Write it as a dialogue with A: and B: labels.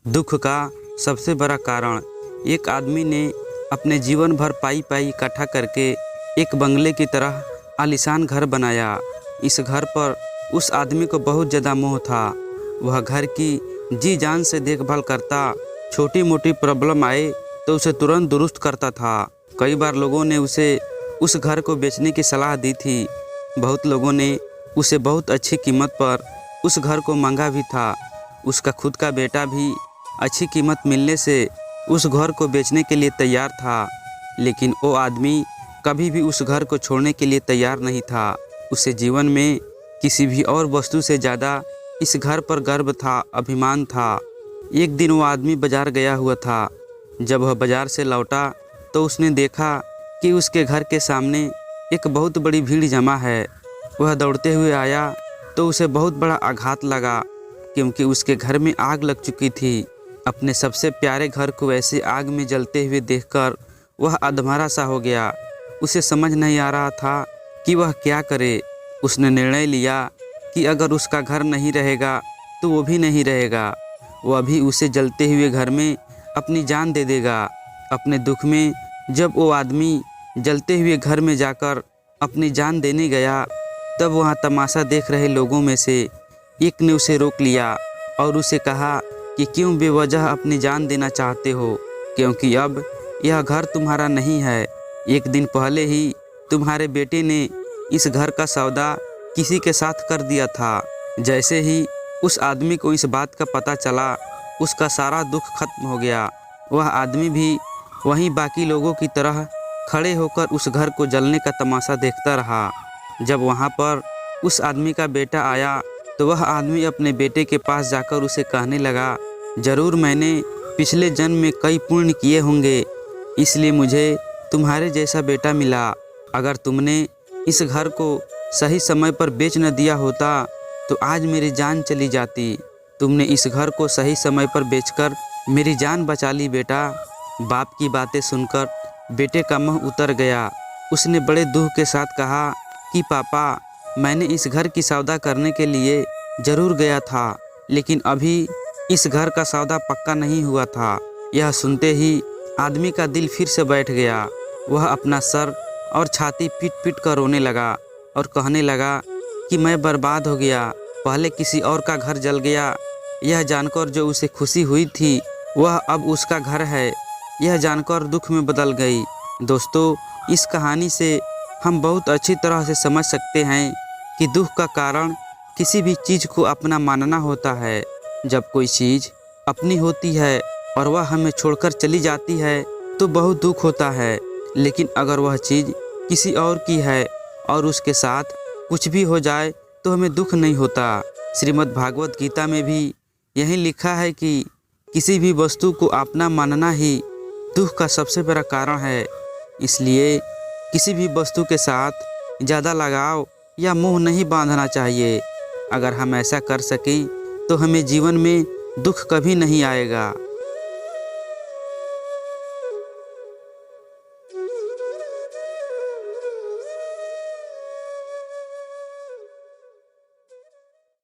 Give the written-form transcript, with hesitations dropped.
A: दुख का सबसे बड़ा कारण। एक आदमी ने अपने जीवन भर पाई पाई इकट्ठा करके एक बंगले की तरह आलीशान घर बनाया। इस घर पर उस आदमी को बहुत ज़्यादा मोह था। वह घर की जी जान से देखभाल करता, छोटी मोटी प्रॉब्लम आए तो उसे तुरंत दुरुस्त करता था। कई बार लोगों ने उसे उस घर को बेचने की सलाह दी थी। बहुत लोगों ने उसे बहुत अच्छी कीमत पर उस घर को मांगा भी था। उसका खुद का बेटा भी अच्छी कीमत मिलने से उस घर को बेचने के लिए तैयार था, लेकिन वो आदमी कभी भी उस घर को छोड़ने के लिए तैयार नहीं था। उसे जीवन में किसी भी और वस्तु से ज़्यादा इस घर पर गर्व था, अभिमान था। एक दिन वो आदमी बाज़ार गया हुआ था। जब वह बाज़ार से लौटा तो उसने देखा कि उसके घर के सामने एक बहुत बड़ी भीड़ जमा है। वह दौड़ते हुए आया तो उसे बहुत बड़ा आघात लगा, क्योंकि उसके घर में आग लग चुकी थी। अपने सबसे प्यारे घर को ऐसे आग में जलते हुए देखकर वह अधमरा सा हो गया। उसे समझ नहीं आ रहा था कि वह क्या करे। उसने निर्णय लिया कि अगर उसका घर नहीं रहेगा तो वो भी नहीं रहेगा। वह भी उसे जलते हुए घर में अपनी जान दे देगा। अपने दुख में जब वो आदमी जलते हुए घर में जाकर अपनी जान देने गया, तब वहाँ तमाशा देख रहे लोगों में से एक ने उसे रोक लिया और उसे कहा कि क्यों बेवजह अपनी जान देना चाहते हो, क्योंकि अब यह घर तुम्हारा नहीं है। एक दिन पहले ही तुम्हारे बेटे ने इस घर का सौदा किसी के साथ कर दिया था। जैसे ही उस आदमी को इस बात का पता चला, उसका सारा दुख खत्म हो गया। वह आदमी भी वहीं बाकी लोगों की तरह खड़े होकर उस घर को जलने का तमाशा देखता रहा। जब वहाँ पर उस आदमी का बेटा आया तो वह आदमी अपने बेटे के पास जाकर उसे कहने लगा, ज़रूर मैंने पिछले जन्म में कई पुण्य किए होंगे, इसलिए मुझे तुम्हारे जैसा बेटा मिला। अगर तुमने इस घर को सही समय पर बेच न दिया होता तो आज मेरी जान चली जाती। तुमने इस घर को सही समय पर बेचकर मेरी जान बचा ली बेटा। बाप की बातें सुनकर बेटे का मुँह उतर गया। उसने बड़े दुख के साथ कहा कि पापा, मैंने इस घर की सौदा करने के लिए ज़रूर गया था, लेकिन अभी इस घर का सौदा पक्का नहीं हुआ था। यह सुनते ही आदमी का दिल फिर से बैठ गया। वह अपना सर और छाती पीट पीट कर रोने लगा और कहने लगा कि मैं बर्बाद हो गया। पहले किसी और का घर जल गया, यह जानकर जो उसे खुशी हुई थी वह अब उसका घर है, यह जानकर दुख में बदल गई। दोस्तों, इस कहानी से हम बहुत अच्छी तरह से समझ सकते हैं कि दुख का कारण किसी भी चीज़ को अपना मानना होता है। जब कोई चीज़ अपनी होती है और वह हमें छोड़कर चली जाती है तो बहुत दुख होता है, लेकिन अगर वह चीज़ किसी और की है और उसके साथ कुछ भी हो जाए तो हमें दुख नहीं होता। श्रीमद् भागवत गीता में भी यही लिखा है कि किसी भी वस्तु को अपना मानना ही दुख का सबसे बड़ा कारण है। इसलिए किसी भी वस्तु के साथ ज़्यादा लगाव या मोह नहीं बांधना चाहिए। अगर हम ऐसा कर सकें तो हमें जीवन में दुख कभी नहीं आएगा।